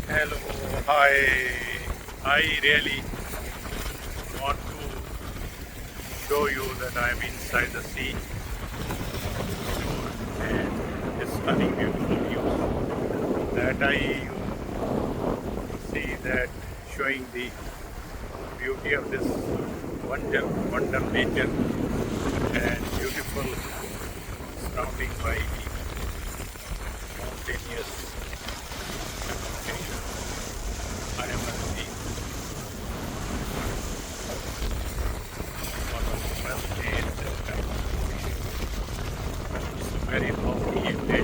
Hello, hi. I really want to show you that I'm inside the sea and it's stunning, beautiful views that I see that showing the beauty of this wonder nature and beautiful surrounding by mountainous location. I am at the one of the best days that I it's very lovely day.